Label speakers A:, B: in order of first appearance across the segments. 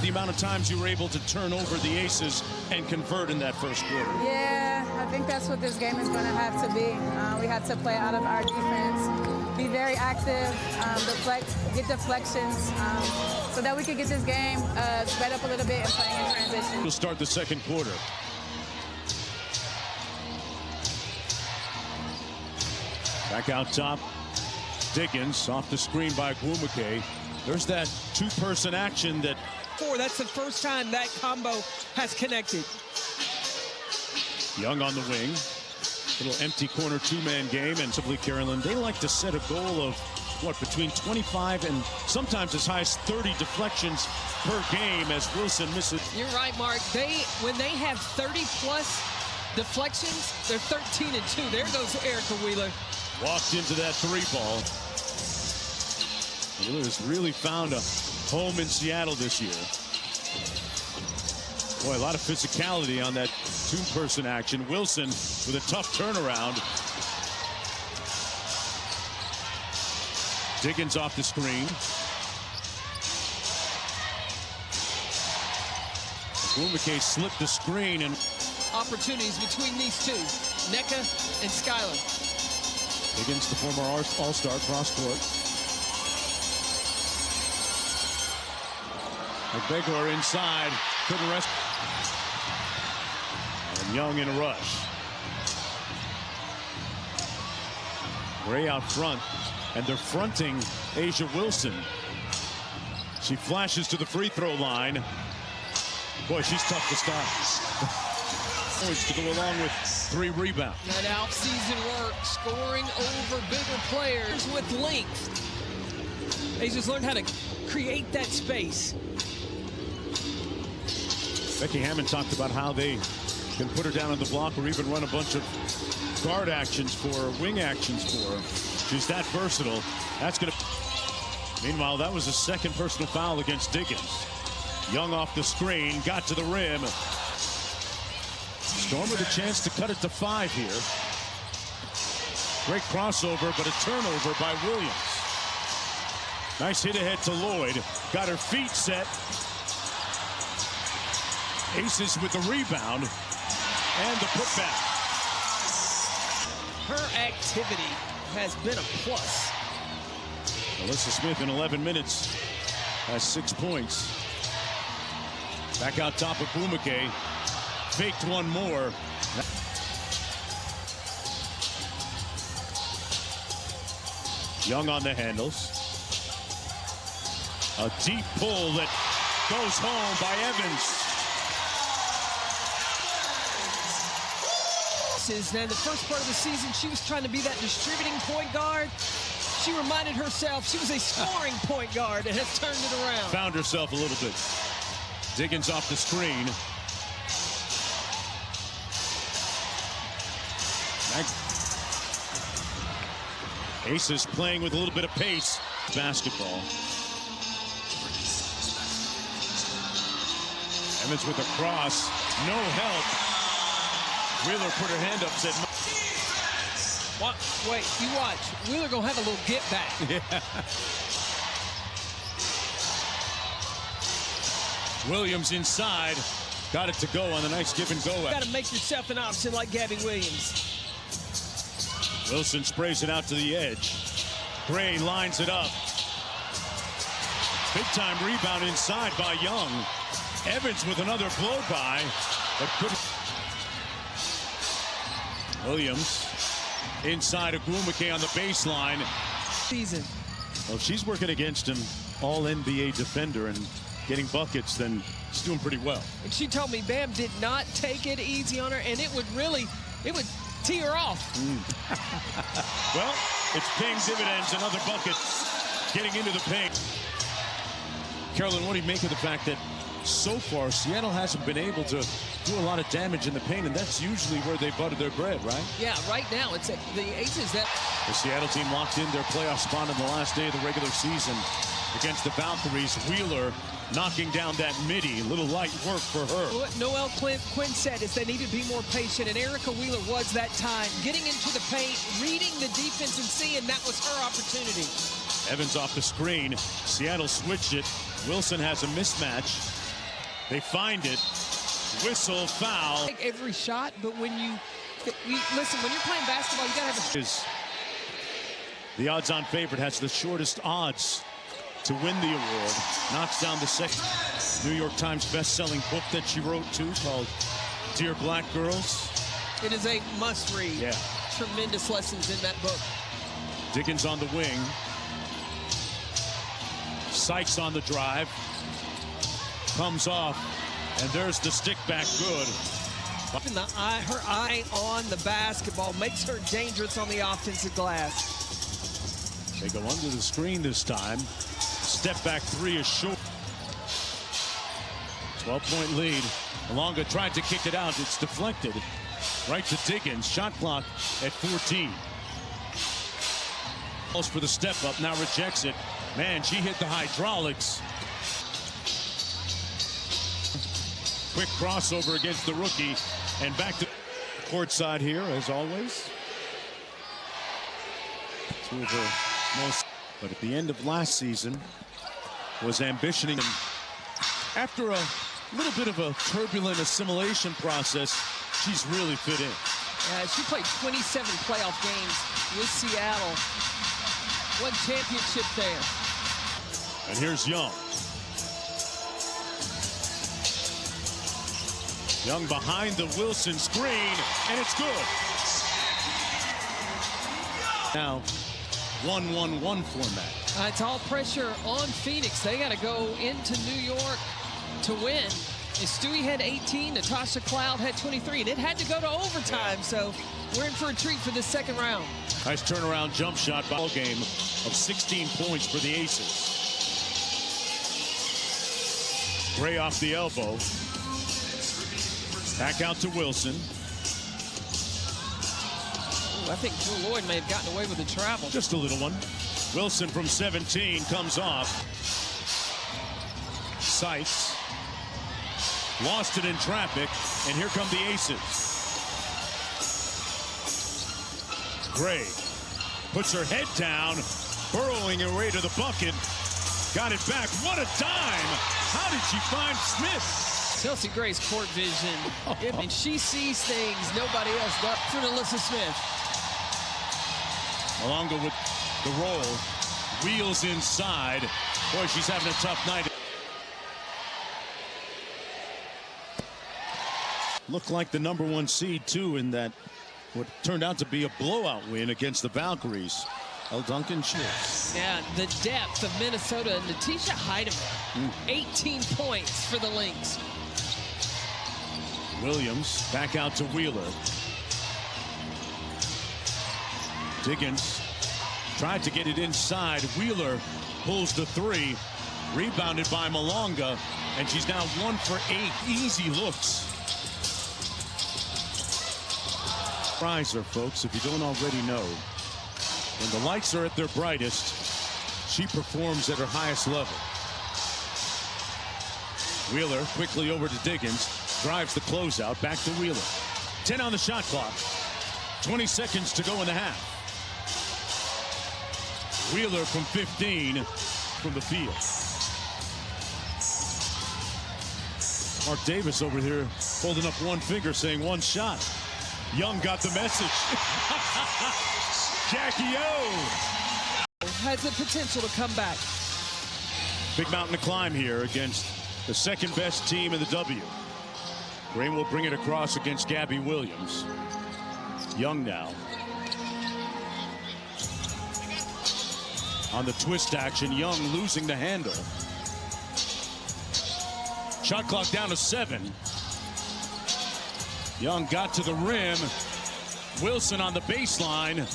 A: the amount of times you were able to turn over the aces and convert in that first quarter?
B: Yeah, I think that's what this game is going to have to be. We have to play out of our defense, be very active, get deflections, so that we can get this game sped up a little bit and playing in transition.
A: We'll start the second quarter. Back out top, Diggins off the screen by Gwumake. There's that two-person action that...
C: That's the first time that combo has connected.
A: Young on the wing. Little empty corner two-man game. And simply Carolyn, they like to set a goal of, what, between 25 and sometimes as high as 30 deflections per game as Wilson misses.
C: You're right, Mark. When they have 30-plus deflections, they're 13-2. There goes Erica Wheeler.
A: Walked into that three ball. Wheeler has really found a home in Seattle this year. Boy, a lot of physicality on that two-person action. Wilson with a tough turnaround. Diggins off the screen. Gwumake slipped the screen and
C: opportunities between these two, Nneka and Skylar.
A: Diggins, the former All-Star, cross-court. McBegor inside, couldn't rest. And Young in a rush. Gray out front, and they're fronting A'ja Wilson. She flashes to the free throw line. Boy, she's tough to stop. Points to go along with 3 rebounds.
C: That out-season work, scoring over bigger players with length. They just learned how to create that space.
A: Becky Hammond talked about how they can put her down on the block or even run a bunch of guard actions for her, wing actions for her. She's that versatile. That's going to... Meanwhile, that was a second personal foul against Diggins. Young off the screen, got to the rim. Storm with a chance to cut it to 5 here. Great crossover, but a turnover by Williams. Nice hit ahead to Lloyd. Got her feet set. Aces with the rebound and the putback.
C: Her activity has been a plus.
A: Alyssa Smith in 11 minutes has 6 points. Back out top of Gwumake. Faked one more. Young on the handles. A deep pull that goes home by Evans.
C: Now, the first part of the season, she was trying to be that distributing point guard. She reminded herself she was a scoring point guard and has turned it around.
A: Found herself a little bit. Diggins off the screen. Aces playing with a little bit of pace. Basketball. Evans with a cross. No help. Wheeler put her hand up, said...
C: What? Wait, you watch. Wheeler gonna have a little get back.
A: Yeah. Williams inside. Got it to go on the nice give and go.
C: You gotta make yourself an option like Gabby Williams.
A: Wilson sprays it out to the edge. Gray lines it up. Big time rebound inside by Young. Evans with another blow by, but couldn't. Williams inside of Gwumake on the baseline.
C: Season.
A: Well, she's working against an all-NBA defender and getting buckets, then she's doing pretty well.
C: And she told me Bam did not take it easy on her, and it would tee her off.
A: Well, it's paying dividends. Another bucket getting into the paint. Carolyn, what do you make of the fact that so far Seattle hasn't been able to do a lot of damage in the paint, and that's usually where they butter their bread, right?
C: Yeah, right now it's the Aces that...
A: The Seattle team locked in their playoff spot on the last day of the regular season against the Valkyries. Wheeler knocking down that midi. Little light work for her.
C: What Noelle Quinn said is they need to be more patient, and Erica Wheeler was that time. Getting into the paint, reading the defense, and seeing that was her opportunity.
A: Evans off the screen. Seattle switched it. Wilson has a mismatch. They find it. Whistle, foul.
C: Take every shot, but when you listen, when you're playing basketball, you gotta have
A: The odds-on favorite has the shortest odds to win the award. Knocks down the second New York Times best-selling book that she wrote too, called Dear Black Girls.
C: It is a must-read.
A: Yeah.
C: Tremendous lessons in that book.
A: Diggins on the wing. Sykes on the drive. Comes off, and there's the stick back good.
C: And her eye on the basketball makes her dangerous on the offensive glass.
A: They go under the screen this time. Step back three is short. 12-point lead. Alonga tried to kick it out. It's deflected. Right to Diggins. Shot clock at 14. Calls for the step up. Now rejects it. Man, she hit the hydraulics. Quick crossover against the rookie. And back to courtside here, as always. Two of her most. But at the end of last season, was ambitioning. After a little bit of a turbulent assimilation process, she's really fit in.
C: She played 27 playoff games with Seattle. Won championship there.
A: And here's Young. Young behind the Wilson screen, and it's good. Now, 1-1-1 format.
C: It's all pressure on Phoenix. They got to go into New York to win. And Stewie had 18, Natasha Cloud had 23, and it had to go to overtime. So we're in for a treat for this second round.
A: Nice turnaround jump shot ball game of 16 points for the Aces. Gray off the elbow. Back out to Wilson.
C: Ooh, I think Drew Lloyd may have gotten away with the travel.
A: Just a little one. Wilson from 17 comes off. Sykes. Lost it in traffic, and here come the Aces. Gray puts her head down, burrowing her way to the bucket. Got it back. What a dime! How did she find Smith?
C: Chelsea Gray's court vision. I mean, she sees things nobody else does. For Alyssa Smith.
A: Alonga with the roll. Wheels inside. Boy, she's having a tough night. Looked like the #1 seed, too, in that what turned out to be a blowout win against the Valkyries. El Duncan Chips.
C: Yeah, the depth of Minnesota and Natisha Heidemann. 18 points for the Lynx.
A: Williams back out to Wheeler. Diggins tried to get it inside. Wheeler pulls the three. Rebounded by Malonga. And she's now 1 for 8. Easy looks. Surprise her, folks, if you don't already know. When the lights are at their brightest, she performs at her highest level. Wheeler quickly over to Diggins. Drives the closeout. Back to Wheeler. 10 on the shot clock. 20 seconds to go in the half. Wheeler from 15 from the field. Mark Davis over here holding up one finger saying one shot. Young got the message. Jackie O
C: has the potential to come back.
A: Big mountain to climb here against the second best team in the W. Green will bring it across against Gabby Williams. Young now. On the twist action, Young losing the handle. Shot clock down to 7. Young got to the rim. Wilson on the baseline.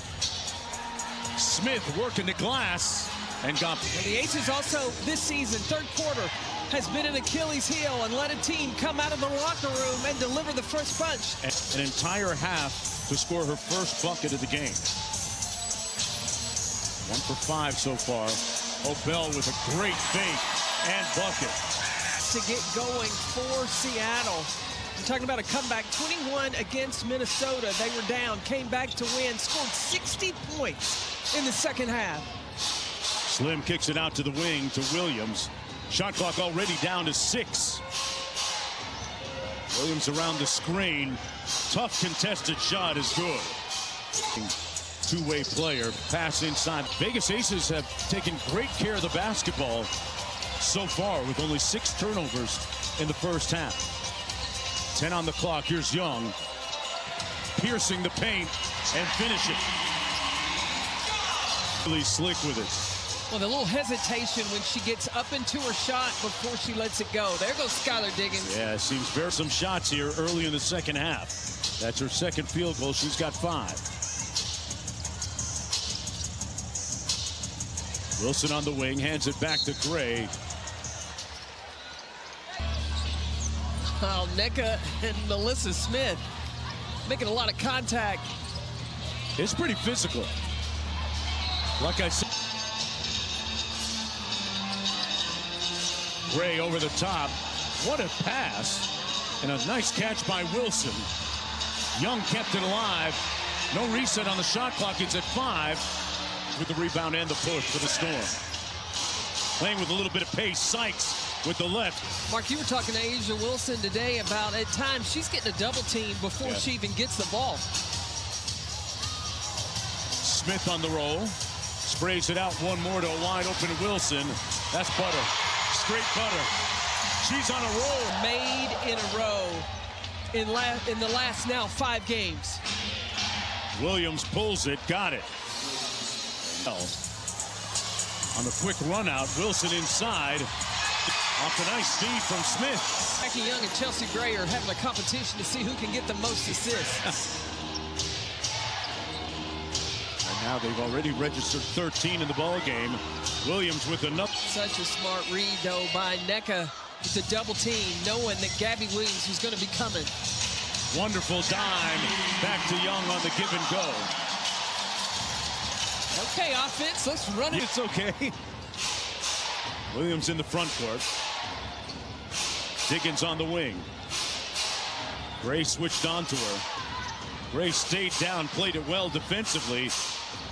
A: Smith working the glass and got.
C: And the Aces also this season, third quarter, has been an Achilles heel and let a team come out of the locker room and deliver the first punch.
A: An entire half to score her first bucket of the game. 1 for 5 so far. Obell with a great fake and bucket.
C: To get going for Seattle. I'm talking about a comeback. 21 against Minnesota. They were down, came back to win, scored 60 points in the second half.
A: Slim kicks it out to the wing to Williams. Shot clock already down to 6. Williams around the screen. Tough contested shot is good. Two-way player. Pass inside. Vegas Aces have taken great care of the basketball so far with only 6 turnovers in the first half. 10 on the clock. Here's Young. Piercing the paint and finish it. Really slick with it.
C: Well, the little hesitation when she gets up into her shot before she lets it go. There goes Skylar Diggins.
A: Yeah, seems very some shots here early in the second half. That's her second field goal. She's got 5. Wilson on the wing, hands it back to Gray.
C: Well, Nneka and Melissa Smith making a lot of contact.
A: It's pretty physical. Like I said. Gray over the top. What a pass. And a nice catch by Wilson. Young kept it alive. No reset on the shot clock. It's at 5 with the rebound and the push for the Storm. Playing with a little bit of pace. Sykes with the left.
C: Mark, you were talking to A'ja Wilson today about at times she's getting a double team before she even gets the ball.
A: Smith on the roll. Sprays it out one more to a wide open Wilson. That's butter. Straight butter. She's on a roll.
C: Made in a row in the last now 5 games.
A: Williams pulls it. Got it. On the quick run out, Wilson inside. Off a nice feed from Smith.
C: Becky Young and Chelsea Gray are having a competition to see who can get the most assists.
A: And now they've already registered 13 in the ball game. Williams with another.
C: Such a smart read, though, by Nneka with the double team, knowing that Gabby Williams was going to be coming.
A: Wonderful dime. Back to Young on the give and go.
C: Okay, offense, let's run it.
A: It's okay. Williams in the front court. Diggins on the wing. Gray switched on to her. Gray stayed down, played it well defensively.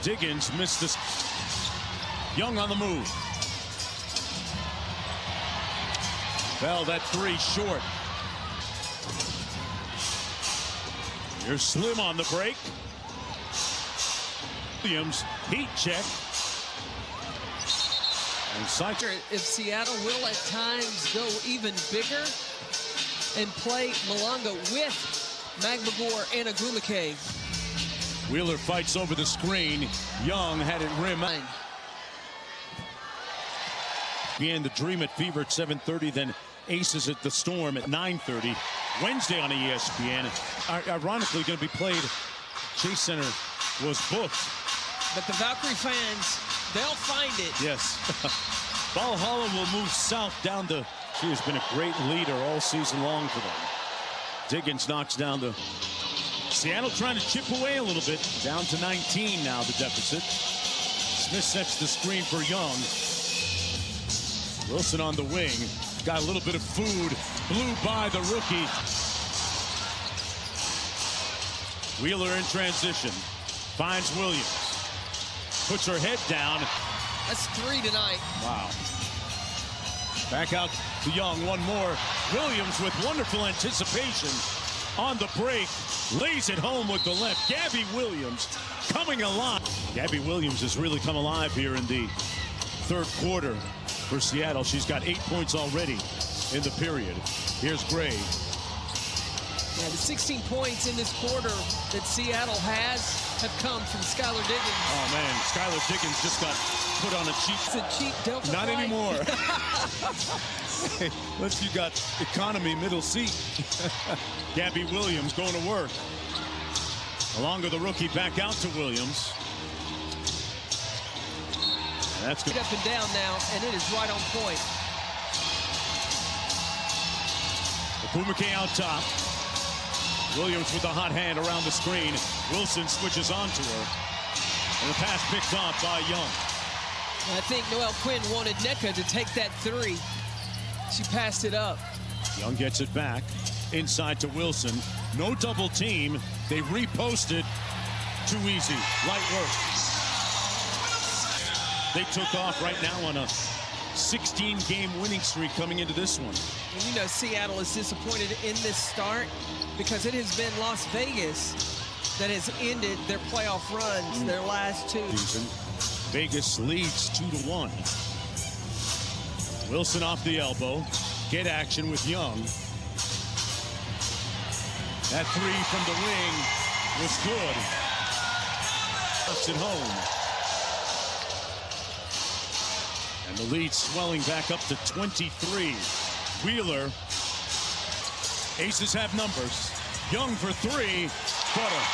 A: Diggins missed this. Young on the move. Fell that 3 short. Here's Slim on the break. Williams, heat check. And Sykes.
C: If Seattle will at times go even bigger and play Malonga with Magmagor and Agumake.
A: Wheeler fights over the screen. Young had it rim. Began the Dream at Fever at 7:30, then Aces at the Storm at 9:30. Wednesday on ESPN. Ironically, going to be played. Chase Center was booked.
C: But the Valkyrie fans, they'll find it.
A: Yes. Valhalla will move south down to. She has been a great leader all season long for them. Diggins knocks down the. Seattle trying to chip away a little bit. Down to 19 now, the deficit. Smith sets the screen for Young. Wilson on the wing. Got a little bit of food. Blew by the rookie. Wheeler in transition. Finds Williams. Puts her head down.
C: That's 3 tonight.
A: Wow. Back out to Young. One more. Williams with wonderful anticipation on the break. Lays it home with the left. Gabby Williams coming alive. Gabby Williams has really come alive here in the 3rd quarter for Seattle. She's got 8 points already in the period. Here's Gray.
C: Yeah, the 16 points in this quarter that Seattle have come from Skylar Diggins.
A: Oh, man. Skylar Diggins just got put on a cheap.
C: It's a cheap Delta
A: Not
C: flight.
A: anymore. Hey, unless you got economy middle seat. Gabby Williams going to work. Along with the rookie back out to Williams. And that's good.
C: Up and down now, and it is right on point.
A: Agumake out top. Williams with a hot hand around the screen. Wilson switches onto her. And the pass picked off by Young.
C: I think Noelle Quinn wanted Nneka to take that 3. She passed it up.
A: Young gets it back. Inside to Wilson. No double team. They reposted. Too easy. Light work. They took off right now on a 16-game winning streak coming into this one.
C: And you know Seattle is disappointed in this start because it has been Las Vegas that has ended their playoff runs, their last two.
A: Vegas leads 2-1. Wilson off the elbow. Get action with Young. That three from the wing was good. Puts it home. And the lead swelling back up to 23. Wheeler. Aces have numbers. Young for three. Butter.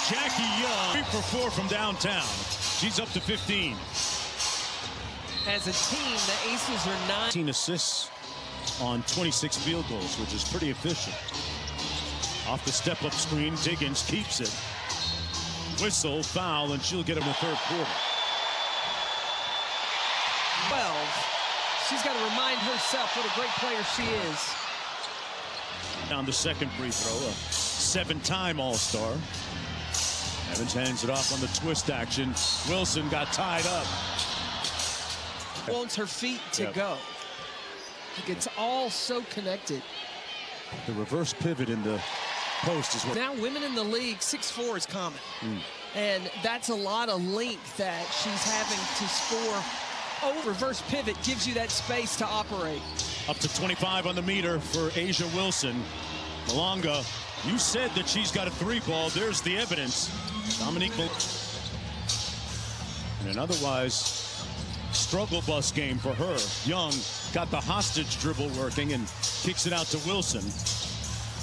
A: Jackie Young 3 for 4 from downtown. She's up to 15.
C: As a team, the Aces are
A: 19 assists on 26 field goals, which is pretty efficient. Off the step-up screen, Diggins keeps it. Whistle, foul, and she'll get him in the third quarter.
C: 12. She's got to remind herself what a great player she is.
A: Down the second free throw, a 7-time All-Star. Evans hands it off on the twist action. Wilson got tied up.
C: Wants her feet to go. It's all so connected.
A: The reverse pivot in the post is what.
C: Now women in the league, 6'4" is common. And that's a lot of length that she's having to score. Reverse pivot gives you that space to operate.
A: Up to 25 on the meter for Asia Wilson. Malonga, you said that she's got a three ball. There's the evidence. Dominique and an otherwise struggle bus game for her. Young got the hostage dribble working and kicks it out to Wilson.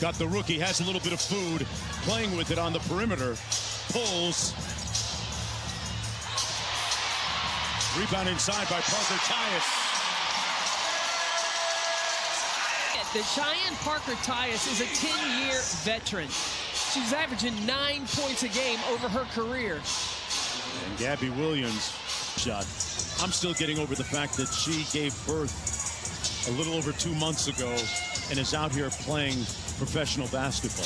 A: Got the rookie, has a little bit of food, playing with it on the perimeter. Pulls. Rebound inside by Parker Tyus.
C: The Cheyenne Parker Tyus is a 10-year veteran. She's averaging 9 points a game over her career.
A: And Gabby Williams shot. I'm still getting over the fact that she gave birth a little over 2 months ago and is out here playing professional basketball.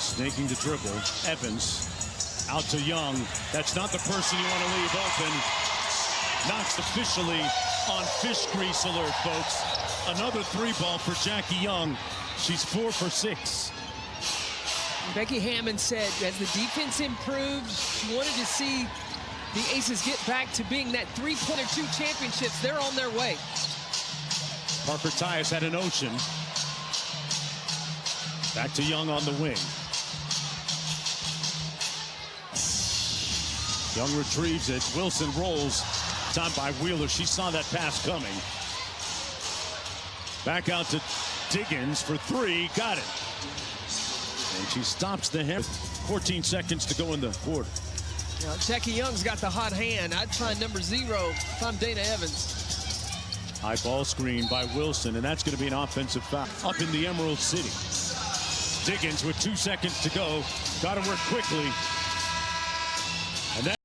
A: Snaking the dribble. Evans out to Young. That's not the person you want to leave open. Knocks officially on fish grease alert, folks. Another three ball for Jackie Young. She's 4 for 6.
C: Becky Hammond said as the defense improved, she wanted to see the Aces get back to being that 3-2 championships. They're on their way.
A: Parker Tyus had an ocean. Back to Young on the wing. Young retrieves it. Wilson rolls. Time by Wheeler. She saw that pass coming. Back out to Diggins for three. Got it. And she stops the hit. 14 seconds to go in the quarter.
C: Now, Jackie Young's got the hot hand. I'd find number 0 if I'm Dana Evans.
A: High ball screen by Wilson, and that's going to be an offensive foul up in the Emerald City. Diggins with 2 seconds to go. Got to work quickly.